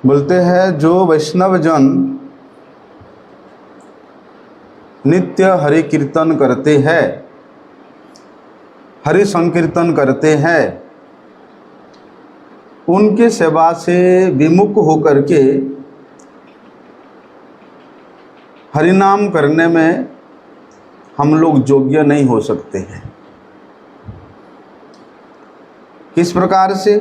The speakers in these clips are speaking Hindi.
बोलते हैं जो वैष्णव जन नित्य हरि कीर्तन करते हैं, हरि संकीर्तन करते हैं, उनके सेवा से विमुख होकर के हरिनाम करने में हम लोग योग्य नहीं हो सकते हैं। किस प्रकार से?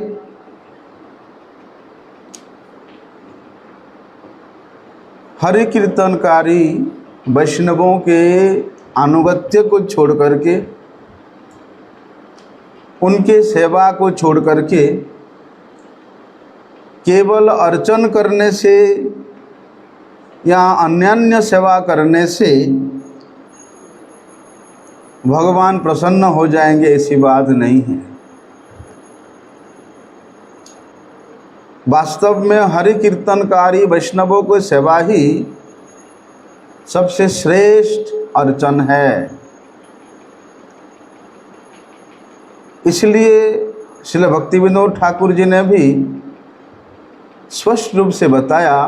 हरि कीर्तनकारी वैष्णवों के अनुगत्य को छोड़ करके, उनके सेवा को छोड़ करके केवल अर्चन करने से या अन्यान्य सेवा करने से भगवान प्रसन्न हो जाएंगे, ऐसी बात नहीं है। वास्तव में हरि कीर्तनकारी वैष्णवों को सेवा ही सबसे श्रेष्ठ अर्चन है। इसलिए श्रील भक्ति विनोद ठाकुर जी ने भी स्पष्ट रूप से बताया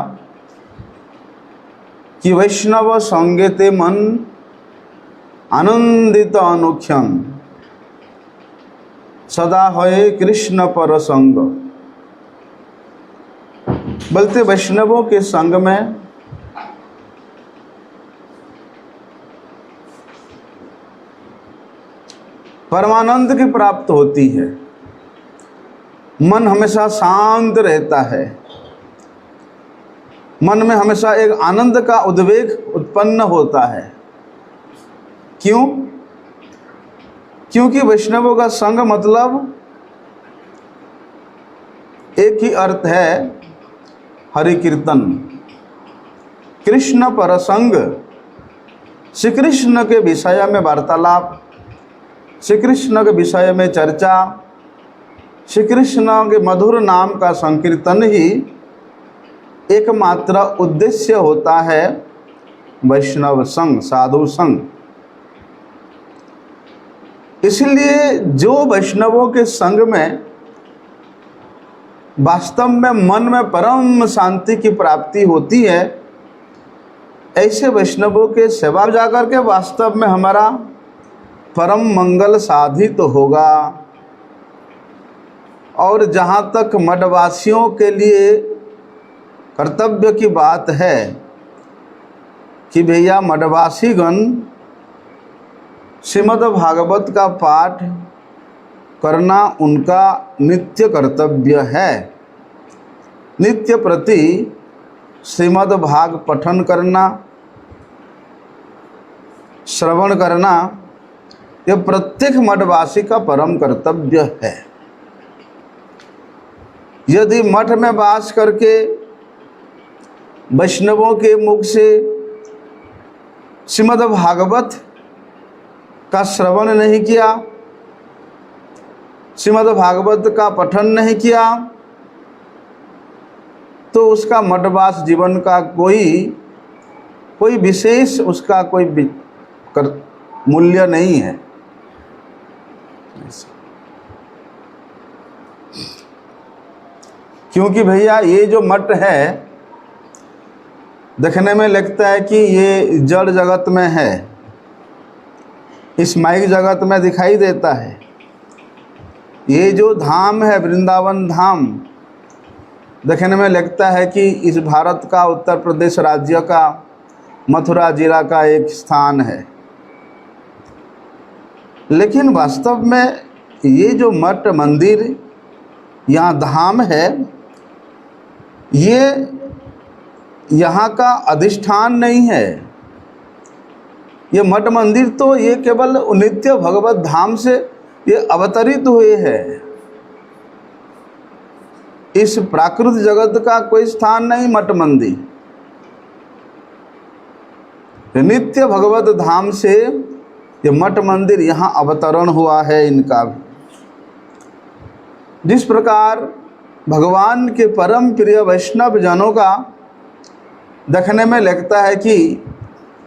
कि वैष्णव संगेते मन आनंदित अनुख्यम सदा होए कृष्ण पर संग। बोलते वैष्णवों के संग में परमानंद की प्राप्त होती है, मन हमेशा शांत रहता है, मन में हमेशा एक आनंद का उद्वेग उत्पन्न होता है। क्यों? क्योंकि वैष्णवों का संग मतलब एक ही अर्थ है, हरि कीर्तन, कृष्ण पर संग, श्री कृष्ण के विषय में वार्तालाप, श्री कृष्ण के विषय में चर्चा, श्री कृष्ण के मधुर नाम का संकीर्तन ही एकमात्र उद्देश्य होता है वैष्णव संग, साधु संग। इसलिए जो वैष्णवों के संग में वास्तव में मन में परम शांति की प्राप्ति होती है, ऐसे वैष्णवों के सेवा जाकर के वास्तव में हमारा परम मंगल साधित तो होगा। और जहाँ तक मठवासियों के लिए कर्तव्य की बात है कि भैया मठवासीगण श्रीमद् भागवत का पाठ करना उनका नित्य कर्तव्य है। नित्य प्रति श्रीमद् भाग पठन करना, श्रवण करना, यह प्रत्येक मठवासी का परम कर्तव्य है। यदि मठ में वास करके वैष्णवों के मुख से श्रीमद् भागवत का श्रवण नहीं किया, श्रीमद् भागवत का पठन नहीं किया, तो उसका मठवास जीवन का कोई विशेष उसका कोई मूल्य नहीं है। क्योंकि भैया ये जो मठ है देखने में लगता है कि ये जड़ जगत में है, इस माइक जगत में दिखाई देता है। ये जो धाम है वृंदावन धाम, देखने में लगता है कि इस भारत का उत्तर प्रदेश राज्य का मथुरा जिला का एक स्थान है। लेकिन वास्तव में ये जो मठ मंदिर यहाँ धाम है, ये यहाँ का अधिष्ठान नहीं है। ये मठ मंदिर तो ये केवल नित्य भगवत धाम से ये अवतरित हुए हैं। इस प्राकृत जगत का कोई स्थान नहीं मठ मंदिर। नित्य भगवत धाम से ये मठ मंदिर यहाँ अवतरण हुआ है इनका भी। जिस प्रकार भगवान के परम प्रिय वैष्णव जनों का देखने में लगता है कि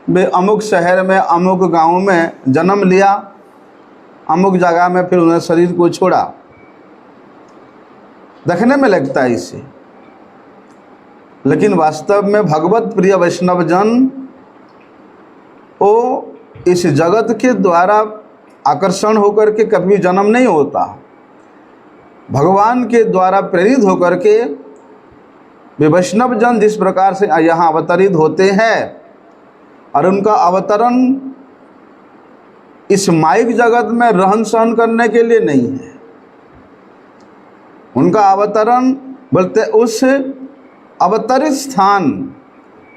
वे अमुक शहर में अमुक गांव में जन्म लिया, अमुक जगह में फिर उन्हें शरीर को छोड़ा, देखने में लगता है इससे। लेकिन वास्तव में भगवत प्रिय वैष्णव जन वो इस जगत के द्वारा आकर्षण होकर के कभी जन्म नहीं होता। भगवान के द्वारा प्रेरित होकर के वे वैष्णव जन जिस प्रकार से यहाँ अवतरित होते हैं, और उनका अवतरण इस माइक जगत में रहन सहन करने के लिए नहीं है। उनका अवतरण बोलते उस अवतरित स्थान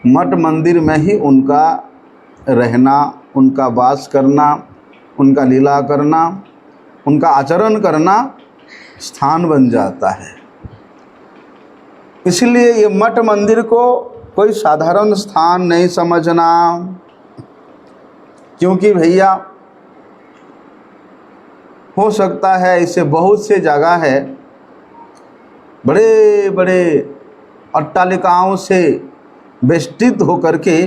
मठ मंदिर में ही उनका रहना, उनका वास करना, उनका लीला करना, उनका आचरण करना स्थान बन जाता है। इसलिए ये मठ मंदिर को कोई साधारण स्थान नहीं समझना, क्योंकि भैया हो सकता है इसे बहुत से जगह है बड़े बड़े अट्टालिकाओं से बेष्टित होकर के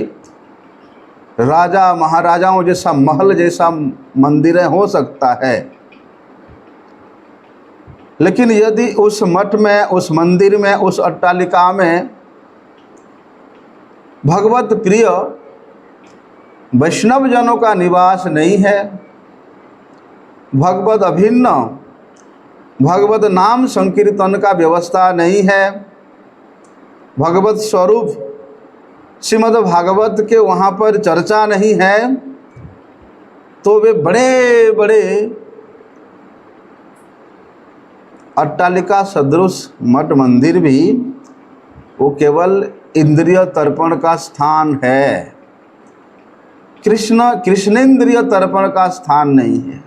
राजा महाराजाओं जैसा महल जैसा मंदिर हो सकता है, लेकिन यदि उस मठ में, उस मंदिर में, उस अट्टालिका में भगवत प्रिय वैष्णव जनों का निवास नहीं है, भगवत अभिन्न भगवत नाम संकीर्तन का व्यवस्था नहीं है, भगवत स्वरूप श्रीमद् भागवत के वहाँ पर चर्चा नहीं है, तो वे बड़े बड़े अट्टालिका सदृश मठ मंदिर भी वो केवल इंद्रिय तर्पण का स्थान है, कृष्णेंद्रिय तर्पण का स्थान नहीं है।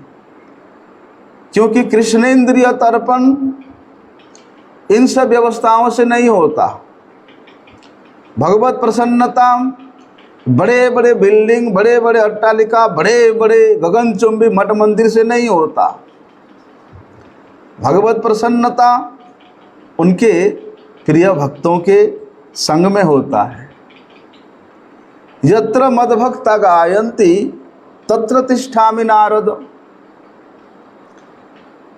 क्योंकि कृष्णेंद्रिय तर्पण इन सब व्यवस्थाओं से नहीं होता। भगवत प्रसन्नता बड़े बड़े बिल्डिंग, बड़े बड़े अट्टालिका, बड़े बड़े गगनचुंबी मठ मंदिर से नहीं होता। भगवत प्रसन्नता उनके प्रिय भक्तों के संग में होता है। यत्र मद्भक्ता गायन्ति तत्र तिष्ठामि नारद,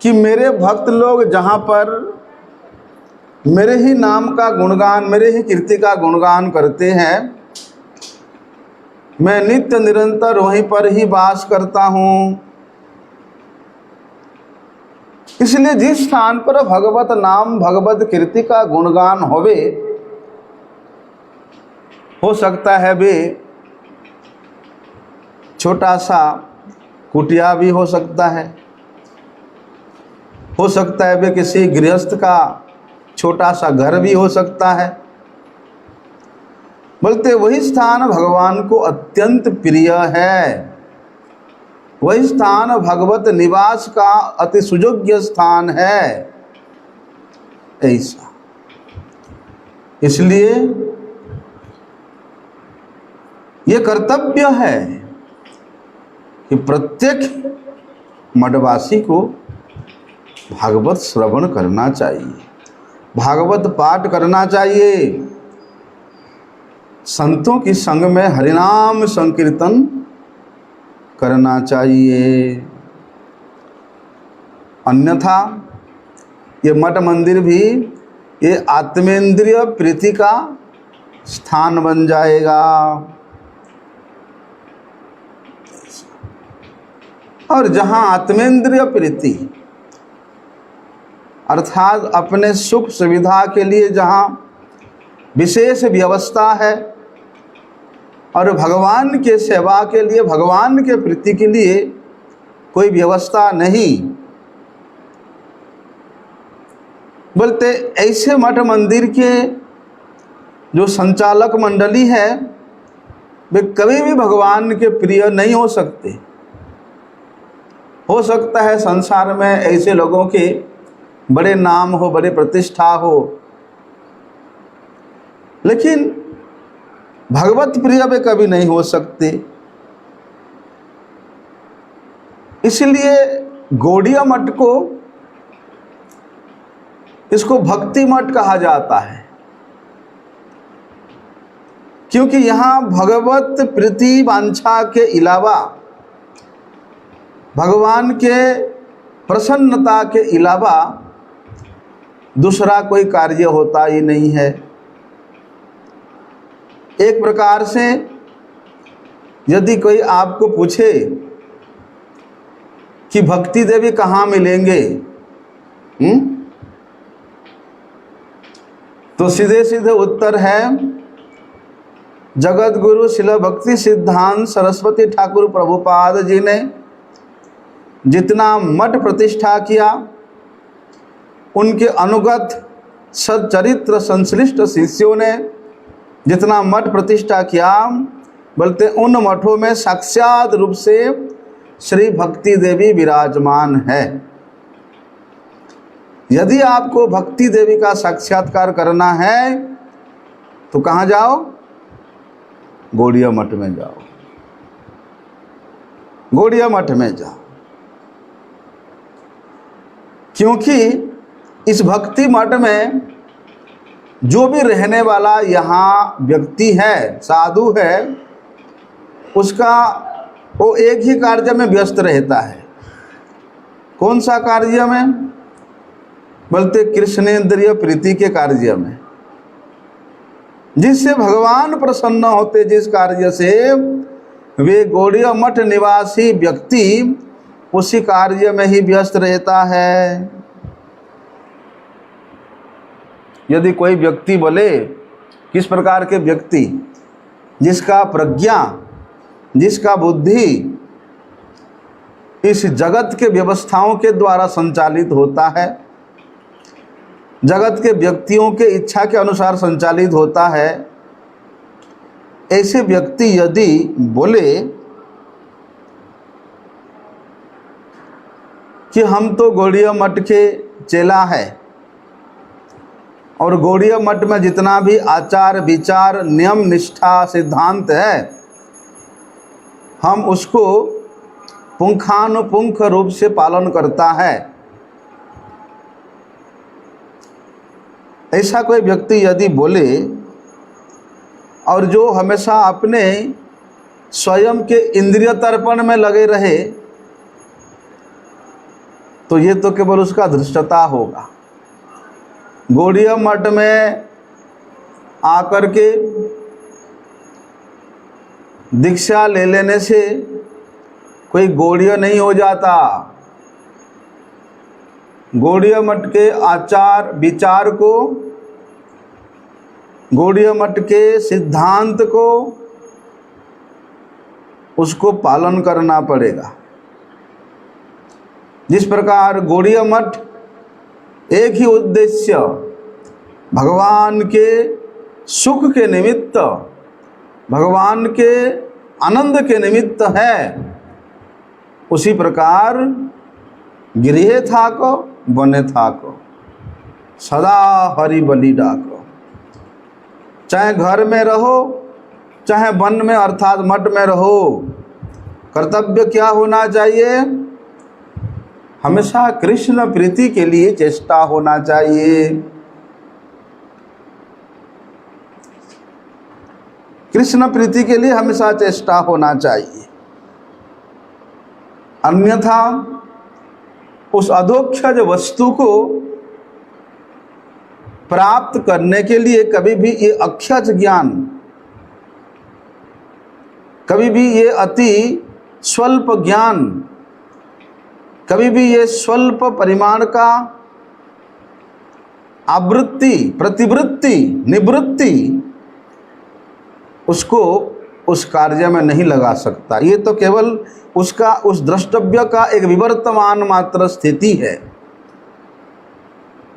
कि मेरे भक्त लोग जहाँ पर मेरे ही नाम का गुणगान, मेरे ही कीर्ति का गुणगान करते हैं, मैं नित्य निरंतर वहीं पर ही वास करता हूँ। इसलिए जिस स्थान पर भगवत नाम, भगवत कीर्ति का गुणगान होवे, हो सकता है वे छोटा सा कुटिया भी हो सकता है वे किसी गृहस्थ का छोटा सा घर भी हो सकता है। बोलते वही स्थान भगवान को अत्यंत प्रिय है, वही स्थान भगवत निवास का अति सुयोग्य स्थान है। ऐसा इसलिए ये कर्तव्य है कि प्रत्येक मठवासी को भागवत श्रवण करना चाहिए, भागवत पाठ करना चाहिए, संतों की संग में हरिनाम संकीर्तन करना चाहिए। अन्यथा ये मठ मंदिर भी ये आत्मेंद्रिय प्रीति का स्थान बन जाएगा। और जहाँ आत्मेंद्रिय प्रीति अर्थात अपने सुख सुविधा के लिए जहाँ विशेष व्यवस्था है और भगवान के सेवा के लिए, भगवान के प्रीति के लिए कोई व्यवस्था नहीं, बोलते ऐसे मठ मंदिर के जो संचालक मंडली है वे कभी भी भगवान के प्रिय नहीं हो सकते। हो सकता है संसार में ऐसे लोगों के बड़े नाम हो, बड़े प्रतिष्ठा हो, लेकिन भगवत प्रिय वे कभी नहीं हो सकते। इसलिए गौड़ीय मठ को, इसको भक्ति मठ कहा जाता है, क्योंकि यहाँ भगवत प्रीति वांछा के अलावा, भगवान के प्रसन्नता के अलावा दूसरा कोई कार्य होता ही नहीं है। एक प्रकार से यदि कोई आपको पूछे कि भक्ति देवी कहाँ मिलेंगे, तो सीधे सीधे उत्तर है जगत गुरु शिला भक्ति सिद्धांत सरस्वती ठाकुर प्रभुपाद जी ने जितना मठ प्रतिष्ठा किया, उनके अनुगत सच्चरित्र संश्लिष्ट शिष्यों ने जितना मठ प्रतिष्ठा किया, बोलते उन मठों में साक्षात रूप से श्री भक्ति देवी विराजमान है। यदि आपको भक्ति देवी का साक्षात्कार करना है तो कहाँ जाओ? गौड़िया मठ में जाओ, गौड़िया मठ में जाओ। क्योंकि इस भक्ति मठ में जो भी रहने वाला यहाँ व्यक्ति है, साधु है, उसका वो एक ही कार्य में व्यस्त रहता है। कौन सा कार्य में? बोलते कृष्णेंद्रिय प्रीति के कार्य में, जिससे भगवान प्रसन्न होते, जिस कार्य से वे गौड़िया मठ निवासी व्यक्ति उसी कार्य में ही व्यस्त रहता है। यदि कोई व्यक्ति बोले, किस प्रकार के व्यक्ति? जिसका प्रज्ञा, जिसका बुद्धि इस जगत के व्यवस्थाओं के द्वारा संचालित होता है, जगत के व्यक्तियों के इच्छा के अनुसार संचालित होता है, ऐसे व्यक्ति यदि बोले कि हम तो गौड़िया मठ के चेला है और गौड़िया मठ में जितना भी आचार विचार नियम निष्ठा सिद्धांत है, हम उसको पुंखानुपुंख रूप से पालन करता है, ऐसा कोई व्यक्ति यदि बोले और जो हमेशा अपने स्वयं के इंद्रिय तर्पण में लगे रहे, तो ये तो केवल उसका धृष्टता होगा। गौड़िया मठ में आकर के दीक्षा ले लेने से कोई गौड़िया नहीं हो जाता। गौड़िया मठ के आचार विचार को, गौड़िया मठ के सिद्धांत को, उसको पालन करना पड़ेगा। जिस प्रकार गौड़िया मठ एक ही उद्देश्य भगवान के सुख के निमित्त, भगवान के आनंद के निमित्त है, उसी प्रकार गृहे थाको बने थाको सदा हरि बलि डाको। चाहे घर में रहो, चाहे वन में अर्थात मठ में रहो, कर्तव्य क्या होना चाहिए? हमेशा कृष्ण प्रीति के लिए चेष्टा होना चाहिए। कृष्ण प्रीति के लिए हमेशा चेष्टा होना चाहिए, अन्यथा उस अधोक्षज वस्तु को प्राप्त करने के लिए कभी भी ये अक्षज ज्ञान, कभी भी ये अति स्वल्प ज्ञान, कभी भी ये स्वल्प परिमाण का आवृत्ति, प्रतिवृत्ति, निवृत्ति उसको उस कार्य में नहीं लगा सकता। ये तो केवल उसका, उस द्रष्टव्य का एक विवर्तमान मात्र स्थिति है,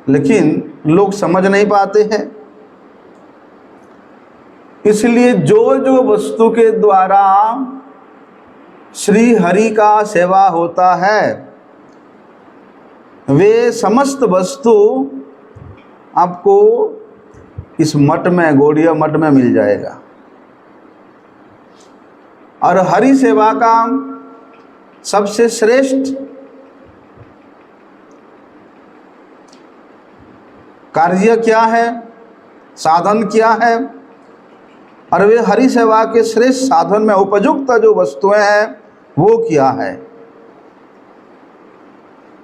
लेकिन लोग समझ नहीं पाते हैं। इसलिए जो जो वस्तु के द्वारा श्री हरि का सेवा होता है, वे समस्त वस्तु आपको इस मठ में, गौड़िया मठ में मिल जाएगा। और हरि सेवा का सबसे श्रेष्ठ कार्य क्या है, साधन क्या है, और वे हरि सेवा के श्रेष्ठ साधन में उपयुक्त जो वस्तुएं हैं वो क्या है,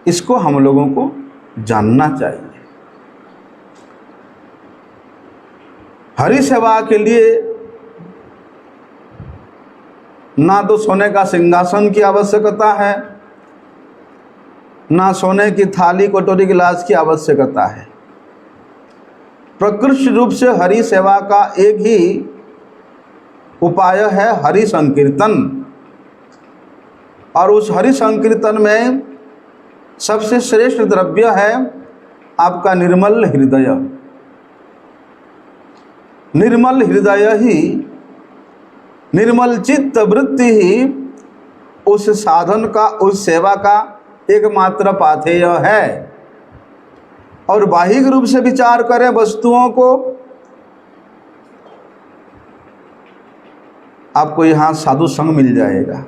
इसको हम लोगों को जानना चाहिए। हरि सेवा के लिए ना तो सोने का सिंहासन की आवश्यकता है, ना सोने की थाली कटोरी गिलास की आवश्यकता है। प्रकृष्ट रूप से हरि सेवा का एक ही उपाय है हरि संकीर्तन, और उस हरि संकीर्तन में सबसे श्रेष्ठ द्रव्य है आपका निर्मल हृदय। निर्मल हृदय ही, निर्मल चित्त वृत्ति ही उस साधन का, उस सेवा का एकमात्र पाथेय है। और बाह्य रूप से विचार करें वस्तुओं को, आपको यहाँ साधु संग मिल जाएगा।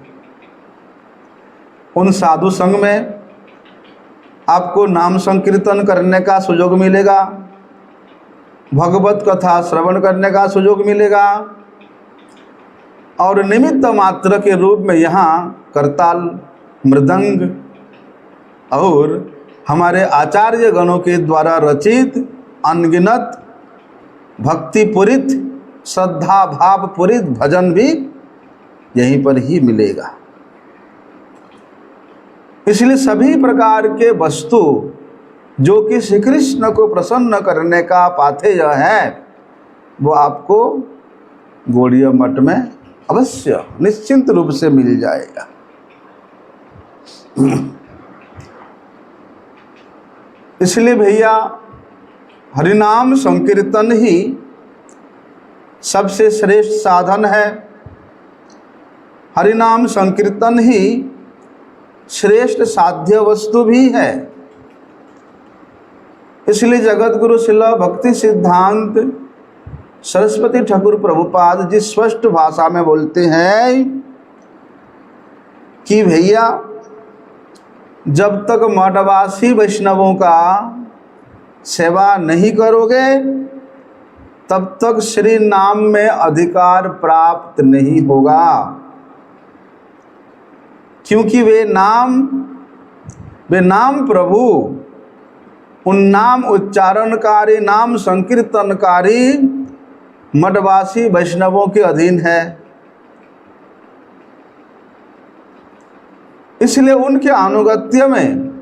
उन साधु संग में आपको नाम संकीर्तन करने का सुयोग मिलेगा, भगवत कथा श्रवण करने का सुयोग मिलेगा, और निमित्त मात्र के रूप में यहाँ करताल, मृदंग और हमारे आचार्य गणों के द्वारा रचित अनगिनत भक्तिपूरित श्रद्धा भावपूरित भजन भी यहीं पर ही मिलेगा। इसलिए सभी प्रकार के वस्तु जो कि श्री कृष्ण को प्रसन्न करने का पाथेय है, वो आपको गौड़ीय मठ में अवश्य निश्चिंत रूप से मिल जाएगा। इसलिए भैया हरिनाम संकीर्तन ही सबसे श्रेष्ठ साधन है। हरिनाम संकीर्तन ही श्रेष्ठ साध्य वस्तु भी है। इसलिए जगत गुरु शिला भक्ति सिद्धांत सरस्वती ठाकुर प्रभुपाद जी स्पष्ट भाषा में बोलते हैं कि भैया जब तक मठवासी वैष्णवों का सेवा नहीं करोगे तब तक श्री नाम में अधिकार प्राप्त नहीं होगा। क्योंकि वे नाम प्रभु उन नाम उच्चारणकारी, नाम संकीर्तनकारी मठवासी वैष्णवों के अधीन है। इसलिए उनके अनुगत्य में,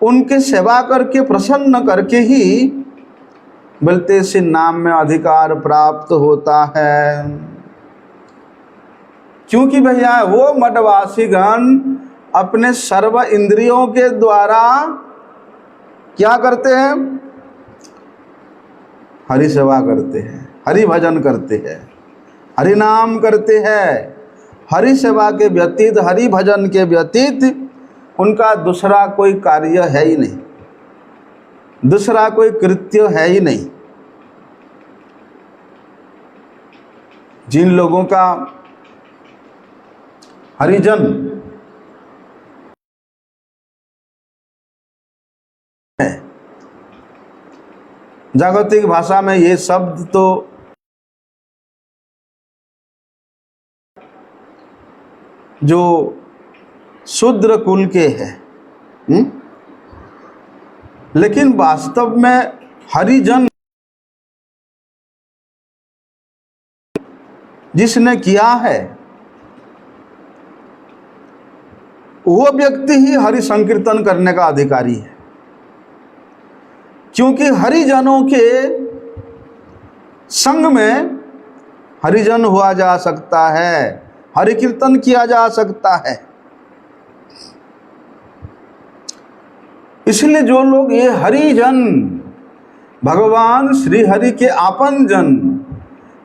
उनके सेवा करके प्रसन्न करके ही बोलते से नाम में अधिकार प्राप्त होता है। क्योंकि भैया वो मठवासीगण अपने सर्व इंद्रियों के द्वारा क्या करते हैं? हरि सेवा करते हैं, हरि भजन करते हैं, हरि नाम करते हैं। हरि सेवा के व्यतीत, हरि भजन के व्यतीत उनका दूसरा कोई कार्य है ही नहीं, दूसरा कोई कृत्य है ही नहीं। जिन लोगों का हरिजन है, जागतिक भाषा में ये शब्द तो जो शूद्र कुल के हैं, लेकिन वास्तव में हरिजन जिसने किया है वो व्यक्ति ही हरि संकीर्तन करने का अधिकारी है। क्योंकि हरिजनों के संग में हरिजन हुआ जा सकता है, हरि कीर्तन किया जा सकता है। इसलिए जो लोग ये हरिजन, भगवान श्री हरि के आपन जन,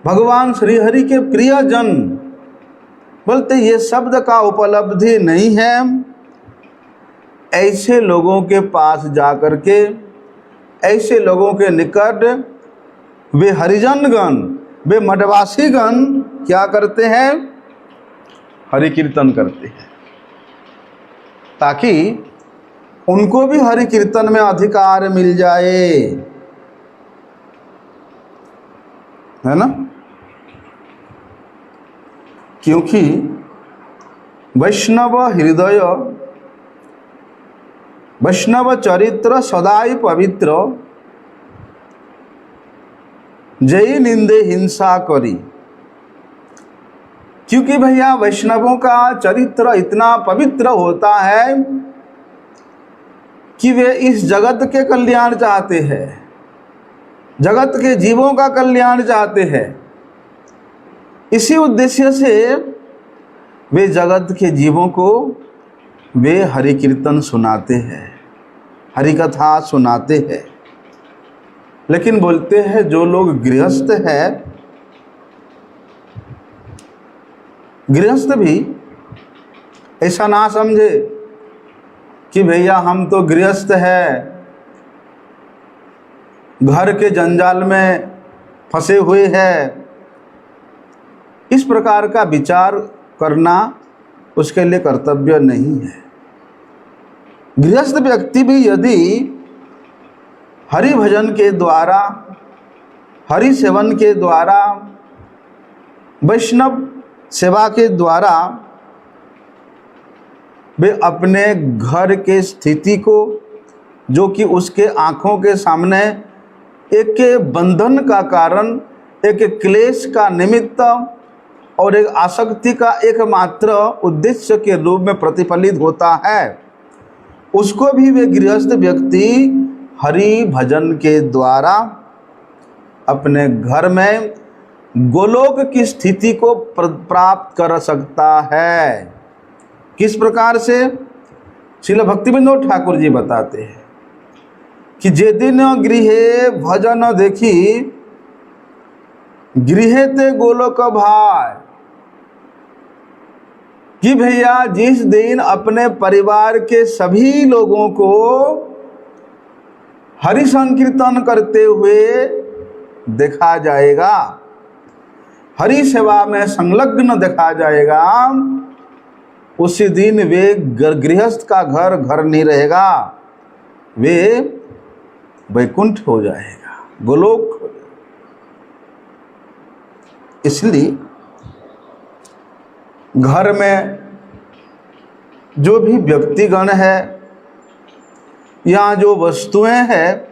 भगवान श्री हरि के प्रियजन बोलते, ये शब्द का उपलब्धि नहीं है, ऐसे लोगों के पास जाकर के, ऐसे लोगों के निकट वे हरिजनगण, वे मठवासीगण क्या करते हैं? हरि कीर्तन करते हैं, ताकि उनको भी हरि कीर्तन में अधिकार मिल जाए, है ना। क्योंकि वैष्णव हृदय, वैष्णव चरित्र सदाई पवित्र, जय निंदे हिंसा करी, क्योंकि भैया वैष्णवों का चरित्र इतना पवित्र होता है कि वे इस जगत के कल्याण चाहते हैं, जगत के जीवों का कल्याण चाहते हैं। इसी उद्देश्य से वे जगत के जीवों को वे हरि कीर्तन सुनाते हैं, हरि कथा सुनाते हैं। लेकिन बोलते हैं जो लोग गृहस्थ है, गृहस्थ भी ऐसा ना समझे कि भैया हम तो गृहस्थ है, घर के जंजाल में फंसे हुए हैं। इस प्रकार का विचार करना उसके लिए कर्तव्य नहीं है। गृहस्थ व्यक्ति भी यदि हरि भजन के द्वारा, हरि सेवन के द्वारा, वैष्णव सेवा के द्वारा वे अपने घर के स्थिति को, जो कि उसके आँखों के सामने एक बंधन का कारण, एक क्लेश का निमित्त और एक आसक्ति का एकमात्र उद्देश्य के रूप में प्रतिफलित होता है, उसको भी वे गृहस्थ व्यक्ति हरि भजन के द्वारा अपने घर में गोलोक की स्थिति को प्राप्त कर सकता है। किस प्रकार से? श्रील भक्तिविनोद ठाकुर जी बताते हैं कि जे दिन गृहे भजन देखी, गृहे ते गोलोक भाई। कि भैया जिस दिन अपने परिवार के सभी लोगों को हरि संकीर्तन करते हुए देखा जाएगा, हरि सेवा में संलग्न देखा जाएगा, उसी दिन वे गृहस्थ का घर घर नहीं रहेगा, वे वैकुंठ हो जाएगा, गोलोक। इसलिए घर में जो भी व्यक्तिगण है या जो वस्तुएं हैं,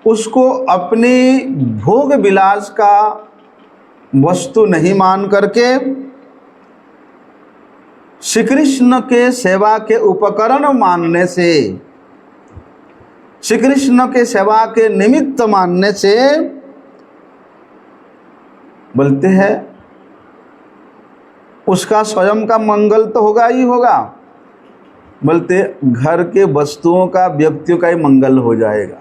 उसको अपनी भोग विलास का वस्तु नहीं मान करके श्री कृष्ण के सेवा के उपकरण मानने से, श्री कृष्ण के सेवा के निमित्त मानने से बोलते हैं उसका स्वयं का मंगल तो होगा ही होगा, बोलते घर के वस्तुओं का, व्यक्तियों का ही मंगल हो जाएगा।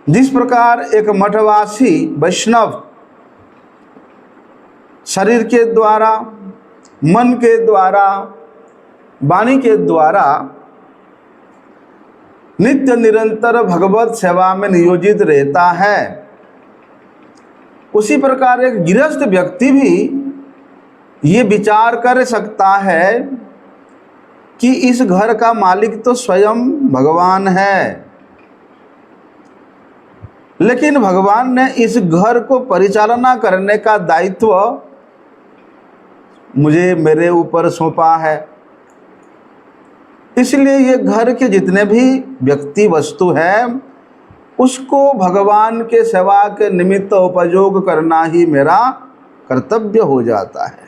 जिस प्रकार एक मठवासी वैष्णव शरीर के द्वारा, मन के द्वारा, वाणी के द्वारा नित्य निरंतर भगवत सेवा में नियोजित रहता है, उसी प्रकार एक गृहस्थ व्यक्ति भी ये विचार कर सकता है कि इस घर का मालिक तो स्वयं भगवान है, लेकिन भगवान ने इस घर को परिचालना करने का दायित्व मुझे, मेरे ऊपर सौंपा है। इसलिए ये घर के जितने भी व्यक्ति वस्तु हैं, उसको भगवान के सेवा के निमित्त उपयोग करना ही मेरा कर्तव्य हो जाता है।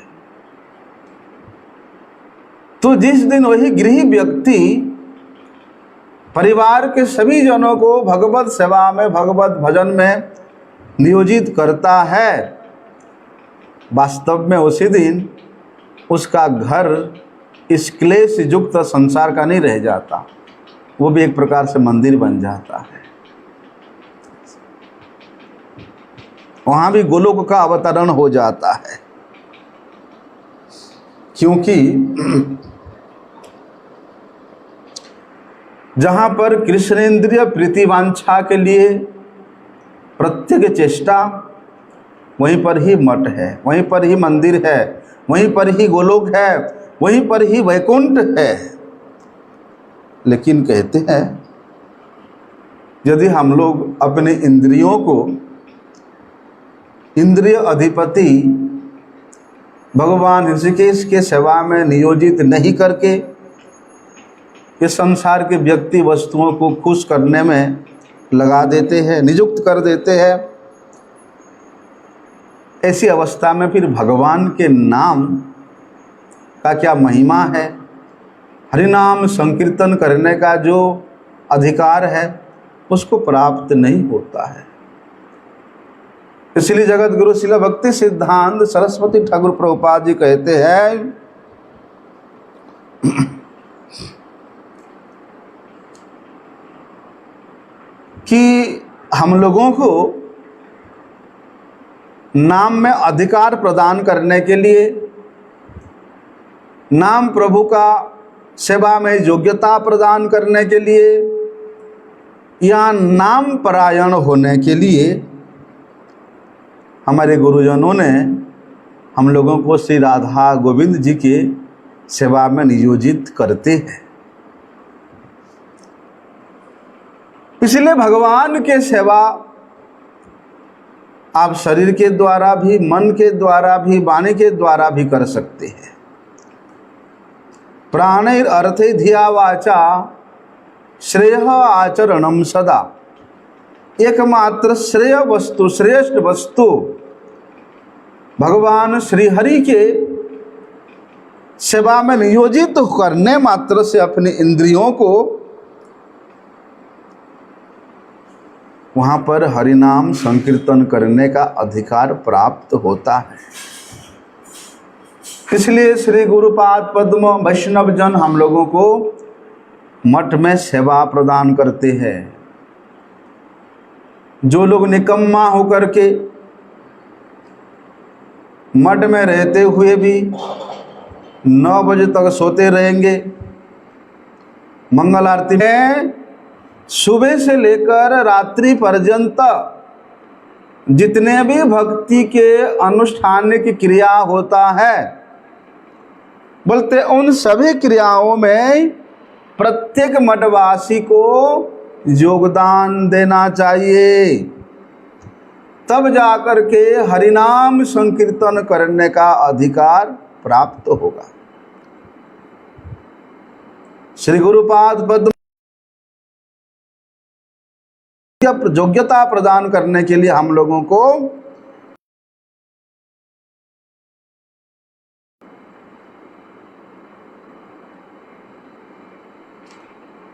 तो जिस दिन वही गृही व्यक्ति परिवार के सभी जनों को भगवत सेवा में, भगवत भजन में नियोजित करता है, वास्तव में उसी दिन उसका घर इस क्लेश युक्त संसार का नहीं रह जाता, वो भी एक प्रकार से मंदिर बन जाता है। वहाँ भी गोलोक का अवतरण हो जाता है, क्योंकि जहाँ पर कृष्णेंद्रिय प्रीतिवांछा के लिए प्रत्येक चेष्टा, वहीं पर ही मठ है, वहीं पर ही मंदिर है, वहीं पर ही गोलोक है, वहीं पर ही वैकुंठ है। लेकिन कहते हैं यदि हम लोग अपने इंद्रियों को इंद्रिय अधिपति भगवान ऋषिकेश के सेवा में नियोजित नहीं करके इस संसार के व्यक्ति वस्तुओं को खुश करने में लगा देते हैं, नियुक्त कर देते हैं, ऐसी अवस्था में फिर भगवान के नाम का क्या महिमा है, हरिनाम संकीर्तन करने का जो अधिकार है उसको प्राप्त नहीं होता है। इसलिए जगत गुरु शिला भक्ति सिद्धांत सरस्वती ठाकुर प्रभुपाद जी कहते हैं कि हम लोगों को नाम में अधिकार प्रदान करने के लिए, नाम प्रभु का सेवा में योग्यता प्रदान करने के लिए या नाम परायण होने के लिए हमारे गुरुजनों ने हम लोगों को श्री राधा गोविंद जी के सेवा में नियोजित करते हैं। इसलिए भगवान के सेवा आप शरीर के द्वारा भी, मन के द्वारा भी, वाणी के द्वारा भी कर सकते हैं। प्राणैर अर्थे धिया वाचा श्रेय आचरणम सदा। एकमात्र श्रेय वस्तु, श्रेष्ठ वस्तु भगवान श्री हरि के सेवा में नियोजित करने मात्र से अपनी इंद्रियों को वहाँ पर हरिनाम संकीर्तन करने का अधिकार प्राप्त होता है। इसलिए श्री गुरुपाद पद्म वैष्णव जन हम लोगों को मठ में सेवा प्रदान करते हैं। जो लोग निकम्मा होकर के मठ में रहते हुए भी 9 बजे तक सोते रहेंगे, मंगल आरती में सुबह से लेकर रात्रि पर्यंत जितने भी भक्ति के अनुष्ठान की क्रिया होता है, बोलते उन सभी क्रियाओं में प्रत्येक मठवासी को योगदान देना चाहिए, तब जाकर के हरिनाम संकीर्तन करने का अधिकार प्राप्त होगा। श्री गुरुपाद पद्म योग्यता प्रदान करने के लिए हम लोगों को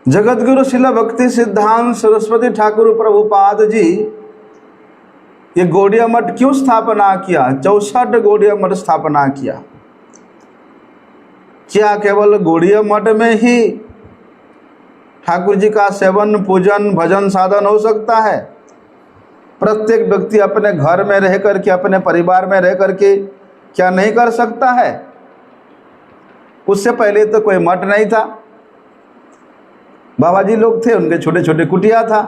जगतगुरु शिला भक्ति सिद्धांत सरस्वती ठाकुर प्रभुपाद जी ये गौड़िया मठ क्यों स्थापना किया? 64 गौड़िया मठ स्थापना किया। क्या केवल गौड़िया मठ में ही ठाकुर जी का सेवन, पूजन, भजन, साधन हो सकता है? प्रत्येक व्यक्ति अपने घर में रह करके, अपने परिवार में रह करके क्या नहीं कर सकता है? उससे पहले तो कोई मठ नहीं था, बाबा जी लोग थे, उनके छोटे छोटे कुटिया था,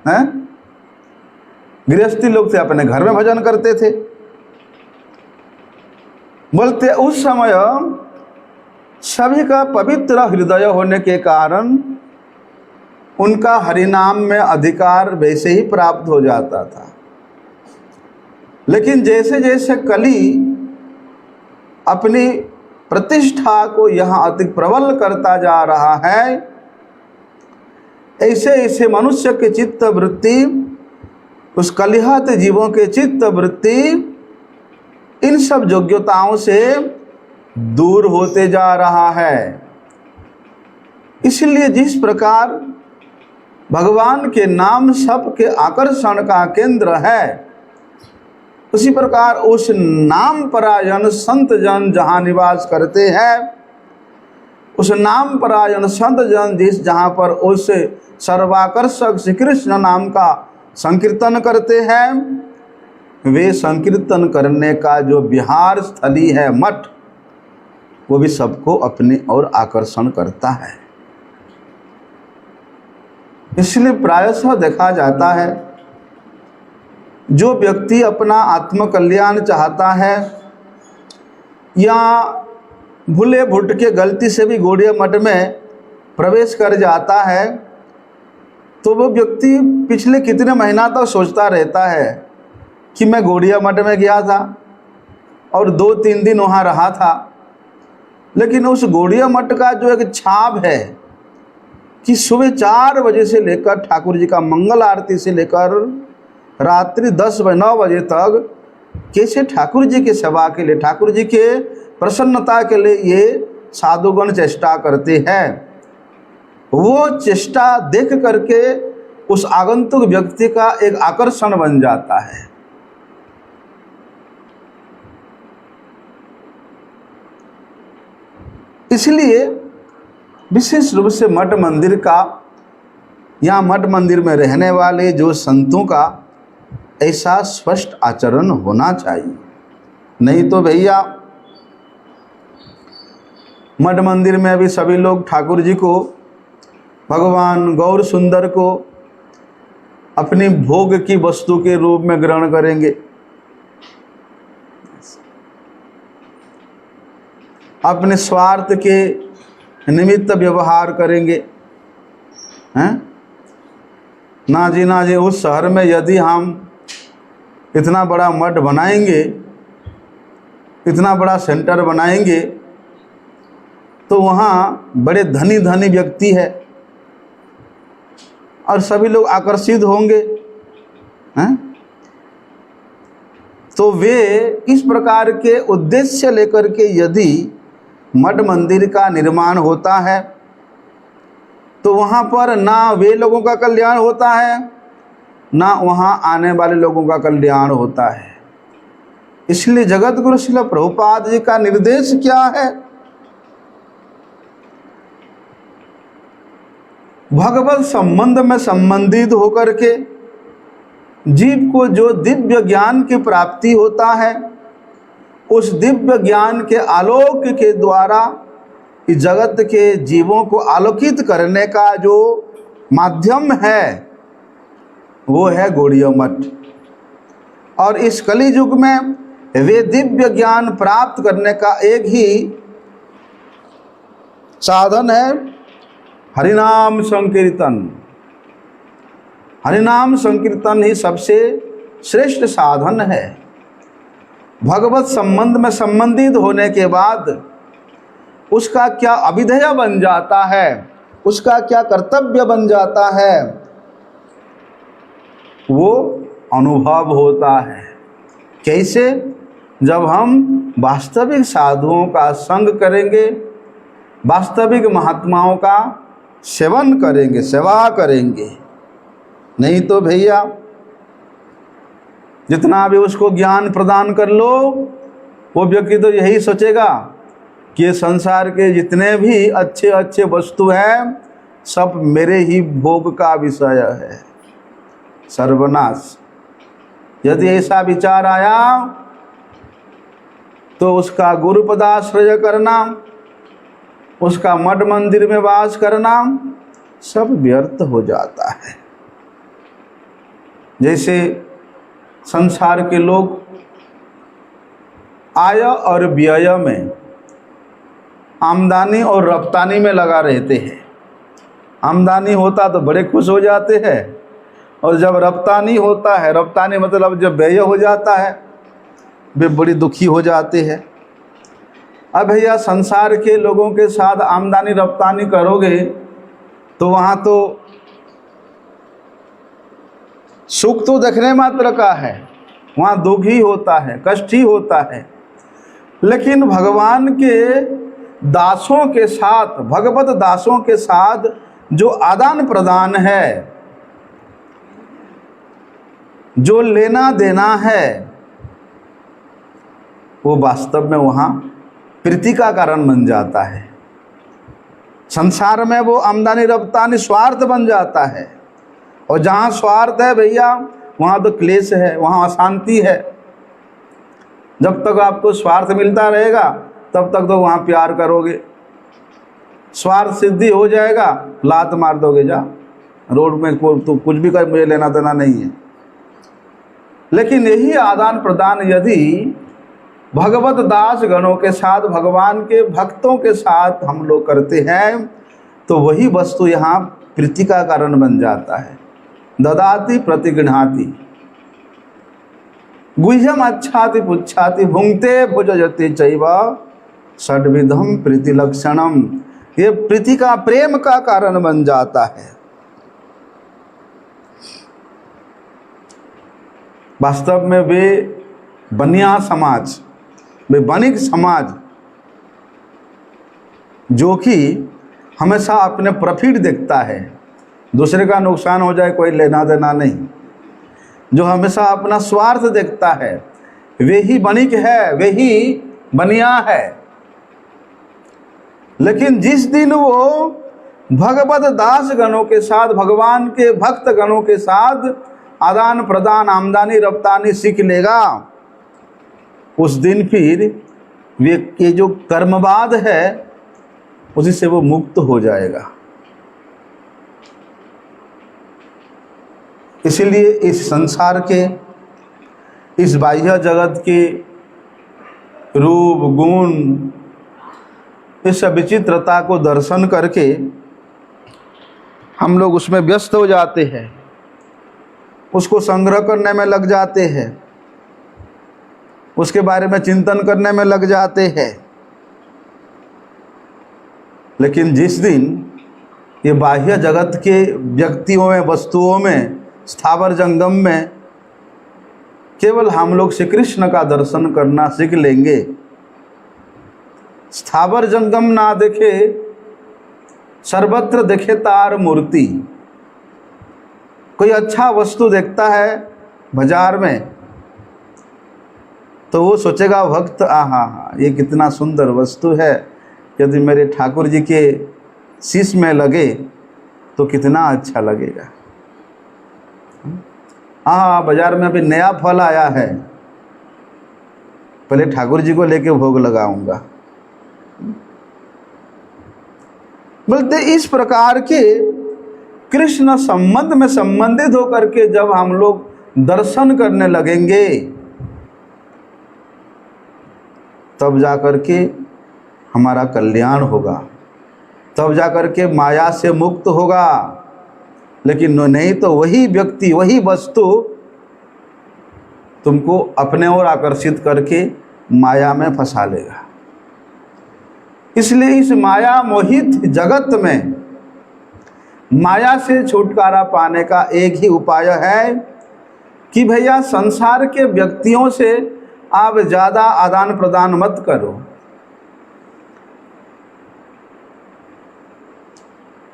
हैं? गृहस्थी लोग थे, अपने घर में भजन करते थे। बोलते उस समय सभी का पवित्र हृदय होने के कारण उनका हरिनाम में अधिकार वैसे ही प्राप्त हो जाता था। लेकिन जैसे जैसे कली अपनी प्रतिष्ठा को यहाँ अधिक प्रबल करता जा रहा है, ऐसे ऐसे मनुष्य के चित्त वृत्ति, उस कलिहत जीवों के चित्त वृत्ति इन सब योग्यताओं से दूर होते जा रहा है। इसलिए जिस प्रकार भगवान के नाम सबके आकर्षण का केंद्र है, उसी प्रकार उस नाम परायण संत जन जहाँ निवास करते हैं, उस नाम परायण संत जन जहाँ पर उस सर्वाकर्षक श्री कृष्ण नाम का संकीर्तन करते हैं, वे संकीर्तन करने का जो विहार स्थली है मठ, वो भी सबको अपनी ओर आकर्षण करता है। इसलिए प्रायशः देखा जाता है, जो व्यक्ति अपना आत्मकल्याण चाहता है या भूले भुट के गलती से भी गौड़िया मठ में प्रवेश कर जाता है, तो वो व्यक्ति पिछले कितने महीना तक सोचता रहता है कि मैं गौड़िया मठ में गया था और 2-3 दिन वहाँ रहा था, लेकिन उस गौड़िया मठ का जो एक छाप है कि सुबह 4 बजे से लेकर ठाकुर जी का मंगल आरती से लेकर रात्रि 9 बजे तक कैसे ठाकुर जी की सेवा के लिए, ठाकुर जी के प्रसन्नता के लिए ये साधुगण चेष्टा करते हैं। वो चेष्टा देख करके उस आगंतुक व्यक्ति का एक आकर्षण बन जाता है। इसलिए विशेष रूप से मठ मंदिर का या मठ मंदिर में रहने वाले जो संतों का ऐसा स्पष्ट आचरण होना चाहिए। नहीं तो भैया मठ मंदिर में अभी सभी लोग ठाकुर जी को, भगवान गौर सुंदर को अपनी भोग की वस्तु के रूप में ग्रहण करेंगे, अपने स्वार्थ के निमित्त व्यवहार करेंगे। हैं? ना जी उस शहर में यदि हम इतना बड़ा मठ बनाएंगे, इतना बड़ा सेंटर बनाएंगे, तो वहाँ बड़े धनी धनी व्यक्ति है और सभी लोग आकर्षित होंगे। हैं? तो वे इस प्रकार के उद्देश्य लेकर के यदि मठ मंदिर का निर्माण होता है तो वहाँ पर ना वे लोगों का कल्याण होता है, ना वहाँ आने वाले लोगों का कल्याण होता है। इसलिए जगत गुरु श्रील प्रभुपाद जी का निर्देश क्या है? भगवत संबंध में संबंधित होकर के जीव को जो दिव्य ज्ञान की प्राप्ति होता है, उस दिव्य ज्ञान के आलोक के द्वारा इस जगत के जीवों को आलोकित करने का जो माध्यम है वो है गौड़ीय मठ। और इस कली युग में वे दिव्य ज्ञान प्राप्त करने का एक ही साधन है हरिनाम संकीर्तन। हरिनाम संकीर्तन ही सबसे श्रेष्ठ साधन है। भगवत संबंध में संबंधित होने के बाद उसका क्या अभिधेय बन जाता है, उसका क्या कर्तव्य बन जाता है, वो अनुभव होता है। कैसे? जब हम वास्तविक साधुओं का संग करेंगे, वास्तविक महात्माओं का सेवन करेंगे, सेवा करेंगे। नहीं तो भैया जितना भी उसको ज्ञान प्रदान कर लो, वो व्यक्ति तो यही सोचेगा कि ये संसार के जितने भी अच्छे अच्छे वस्तु हैं सब मेरे ही भोग का विषय है। सर्वनाश। यदि ऐसा विचार आया तो उसका गुरुपदाश्रय करना, उसका मठ मंदिर में वास करना सब व्यर्थ हो जाता है। जैसे संसार के लोग आय और व्यय में, आमदनी और रफ्तानी में लगा रहते हैं। आमदनी होता तो बड़े खुश हो जाते हैं, और जब रफ्तानी होता है, रफ्तानी मतलब जब व्यय हो जाता है, वे बड़ी दुखी हो जाते हैं। अब भैया संसार के लोगों के साथ आमदनी रफ्तानी करोगे तो वहाँ तो सुख तो देखने मात्र का है, वहाँ दुख ही होता है, कष्ट ही होता है। लेकिन भगवान के दासों के साथ, भगवत दासों के साथ जो आदान प्रदान है, जो लेना देना है, वो वास्तव में वहाँ प्रीति का कारण बन जाता है। संसार में वो आमदनी रफ्तानी स्वार्थ बन जाता है, और जहाँ स्वार्थ है भैया वहाँ तो क्लेश है, वहाँ अशांति है। जब तक आपको स्वार्थ मिलता रहेगा तब तक तो वहाँ प्यार करोगे। स्वार्थ सिद्धि हो जाएगा, लात मार दोगे, जा रोड में तो कुछ भी कर, मुझे लेना देना नहीं है। लेकिन यही आदान प्रदान यदि भगवत दास गणों के साथ, भगवान के भक्तों के साथ हम लोग करते हैं तो वही वस्तु यहाँ प्रीति का कारण बन जाता है। ददाति प्रतिगृह्णाति गुह्यम अच्छाति पुच्छाति भुंक्ते भुजयते चैव षड्विधम प्रीति लक्षणम। ये प्रीति का, प्रेम का कारण बन जाता है। वास्तव में वे बनिया समाज, वे बनिक समाज जो कि हमेशा अपने प्रॉफिट देखता है, दूसरे का नुकसान हो जाए कोई लेना देना नहीं, जो हमेशा अपना स्वार्थ देखता है, वे ही बनिक है, वे ही बनिया है। लेकिन जिस दिन वो भगवत दास गणों के साथ, भगवान के भक्त गणों के साथ आदान प्रदान, आमदनी रफ्तानी सीख लेगा, उस दिन फिर ये जो कर्मवाद है उसी से वो मुक्त हो जाएगा। इसलिए इस संसार के, इस बाह्य जगत के रूप गुण, इस विचित्रता को दर्शन करके हम लोग उसमें व्यस्त हो जाते हैं, उसको संग्रह करने में लग जाते हैं, उसके बारे में चिंतन करने में लग जाते हैं। लेकिन जिस दिन ये बाह्य जगत के व्यक्तियों में, वस्तुओं में, स्थावर जंगम में केवल हम लोग श्री कृष्ण का दर्शन करना सीख लेंगे, स्थावर जंगम ना देखे सर्वत्र देखे तार मूर्ति। कोई अच्छा वस्तु देखता है बाजार में तो वो सोचेगा भक्त, आहा ये कितना सुंदर वस्तु है, यदि मेरे ठाकुर जी के शीश में लगे तो कितना अच्छा लगेगा। हाँ, बाजार में अभी नया फल आया है, पहले ठाकुर जी को लेके भोग लगाऊंगा। बोलते इस प्रकार के कृष्ण संबंध में संबंधित होकर के जब हम लोग दर्शन करने लगेंगे, तब जाकर के हमारा कल्याण होगा, तब जाकर के माया से मुक्त होगा। लेकिन नहीं तो वही व्यक्ति, वही वस्तु तुमको अपने ओर आकर्षित करके माया में फंसा लेगा। इसलिए इस माया मोहित जगत में माया से छुटकारा पाने का एक ही उपाय है कि भैया संसार के व्यक्तियों से आप ज़्यादा आदान प्रदान मत करो,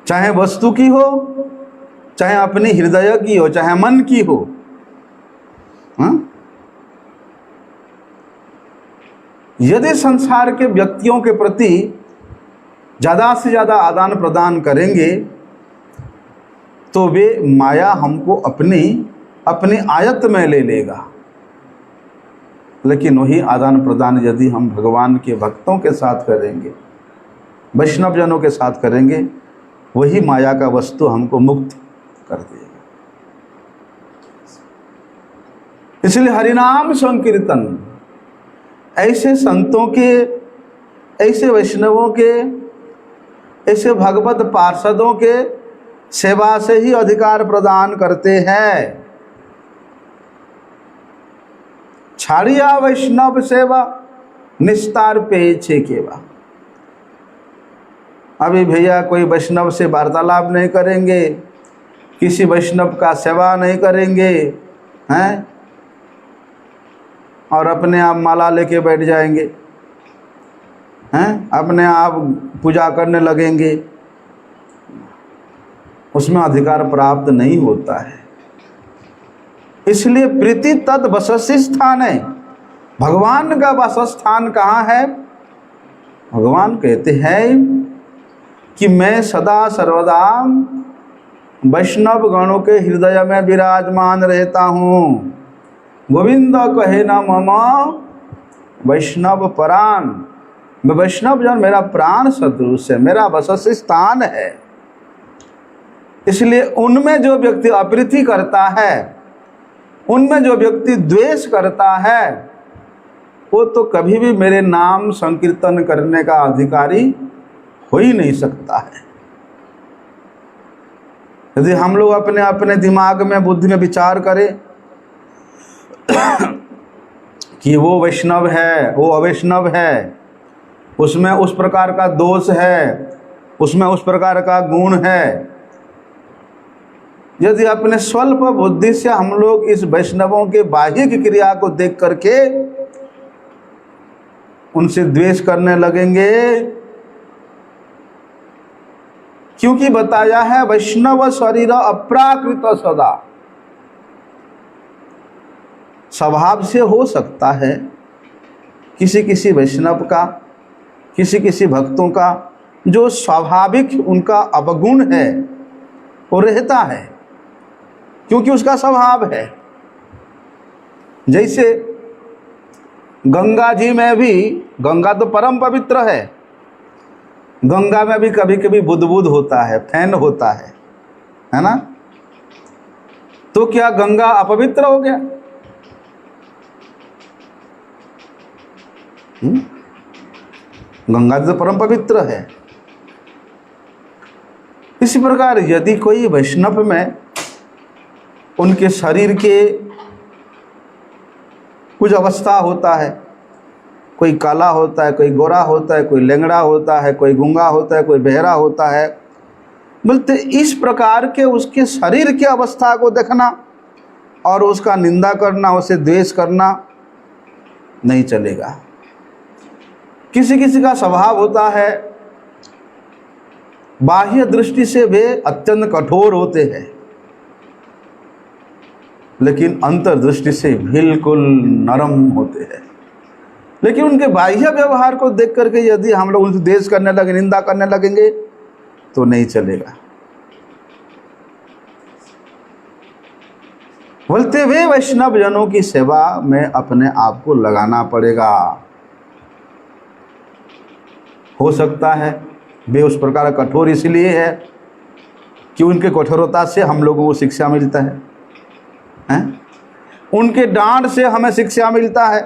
चाहे वस्तु की हो, चाहे अपने हृदय की हो, चाहे मन की हो। यदि संसार के व्यक्तियों के प्रति ज़्यादा से ज़्यादा आदान प्रदान करेंगे तो वे माया हमको अपनी आयत में ले लेगा। लेकिन वही आदान प्रदान यदि हम भगवान के भक्तों के साथ करेंगे, वैष्णव जनों के साथ करेंगे, वही माया का वस्तु हमको मुक्त कर देगा। इसलिए हरिनाम संकीर्तन ऐसे संतों के, ऐसे वैष्णवों के, ऐसे भगवत पार्षदों के सेवा से ही अधिकार प्रदान करते हैं। छाड़िया वैष्णव सेवा निस्तार पेछे केवा। अभी भैया कोई वैष्णव से वार्तालाप नहीं करेंगे, किसी वैष्णव का सेवा नहीं करेंगे हैं, और अपने आप माला लेके बैठ जाएंगे हैं, अपने आप पूजा करने लगेंगे, उसमें अधिकार प्राप्त नहीं होता है। इसलिए प्रीति तद वसस्य स्थान है। भगवान का वासस्थान कहाँ है? भगवान कहते हैं कि मैं सदा सर्वदा वैष्णव गणों के हृदय में विराजमान रहता हूँ। गोविंद कहे न मम वैष्णव प्राण, मैं वैष्णव जन मेरा प्राण सदृश है, मेरा वसस्य स्थान है। इसलिए उनमें जो व्यक्ति अप्रीति करता है, उनमें जो व्यक्ति द्वेष करता है, वो तो कभी भी मेरे नाम संकीर्तन करने का अधिकारी हो ही नहीं सकता है। यदि हम लोग अपने अपने दिमाग में, बुद्धि में विचार करें कि वो वैष्णव है, वो अवैष्णव है, उसमें उस प्रकार का दोष है, उसमें उस प्रकार का गुण है, यदि अपने स्वल्प बुद्धि से हम लोग इस वैष्णवों के बाह्य की क्रिया को देख करके उनसे द्वेष करने लगेंगे, क्योंकि बताया है वैष्णव शरीर अप्राकृत सदा। स्वभाव से हो सकता है किसी किसी वैष्णव का, किसी किसी भक्तों का जो स्वाभाविक उनका अवगुण है वो रहता है, क्योंकि उसका स्वभाव है। जैसे गंगा जी में भी, गंगा तो परम पवित्र है, गंगा में भी कभी कभी बुदबुद होता है, फैन होता है ना? तो क्या गंगा अपवित्र हो गया? गंगा तो परम पवित्र है। इसी प्रकार यदि कोई वैष्णव में उनके शरीर के कुछ अवस्था होता है, कोई काला होता है, कोई गोरा होता है, कोई लेंगड़ा होता है, कोई गूंगा होता है, कोई बहरा होता है, बोलते इस प्रकार के उसके शरीर की अवस्था को देखना और उसका निंदा करना, उसे द्वेष करना नहीं चलेगा। किसी किसी का स्वभाव होता है, बाह्य दृष्टि से वे अत्यंत कठोर होते हैं, लेकिन अंतर्दृष्टि से बिल्कुल नरम होते हैं। लेकिन उनके बाह्य व्यवहार को देख करके यदि हम लोग उनसे द्वेष करने लगे, निंदा करने लगेंगे तो नहीं चलेगा। बोलते वे वैष्णव जनों की सेवा में अपने आप को लगाना पड़ेगा। हो सकता है वे उस प्रकार कठोर इसलिए है कि उनके कठोरता से हम लोगों को शिक्षा मिलता है, हैं? उनके डांट से हमें शिक्षा मिलता है।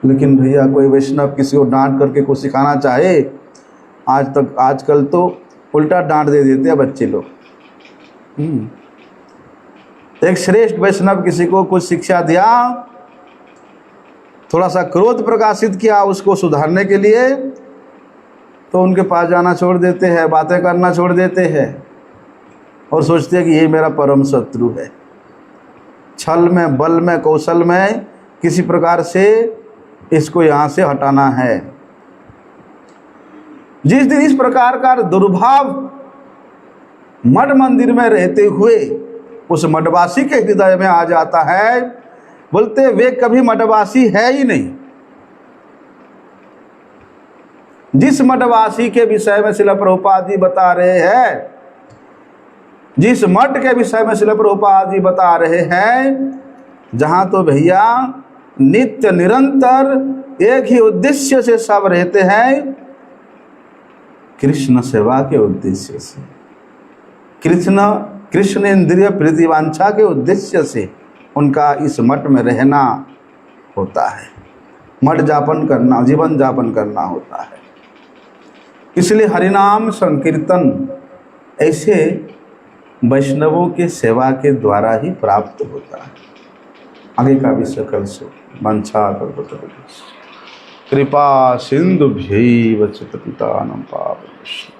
लेकिन भैया कोई वैष्णव किसी को डांट करके कुछ सिखाना चाहे, आजकल तो उल्टा डांट दे देते हैं बच्चे लोग। एक श्रेष्ठ वैष्णव किसी को कुछ शिक्षा दिया, थोड़ा सा क्रोध प्रकाशित किया उसको सुधारने के लिए, तो उनके पास जाना छोड़ देते हैं, बातें करना छोड़ देते हैं और सोचते हैं कि ये मेरा परम शत्रु है। छल में, बल में, कौशल में किसी प्रकार से इसको यहाँ से हटाना है। जिस दिन इस प्रकार का दुर्भाव मठ मंदिर में रहते हुए उस मठवासी के हृदय में आ जाता है, बोलते वे कभी मठवासी है ही नहीं। जिस मठवासी के विषय में श्रील प्रभुपाद जी बता रहे हैं, जिस मठ के विषय में श्रील प्रभुपाद जी बता रहे हैं, जहां तो भैया नित्य निरंतर एक ही उद्देश्य से सब रहते हैं, कृष्ण सेवा के उद्देश्य से, कृष्ण इंद्रिय प्रीतिवांछा के उद्देश्य से उनका इस मठ में रहना होता है, मठ जापन करना, जीवन जापन करना होता है। इसलिए हरिनाम संकीर्तन ऐसे वैष्णवों के सेवा के द्वारा ही प्राप्त होता है। आगे का विषय कल से वंशा कृपा सिंधुभ्यैव च पतितानां पावनेभ्यो।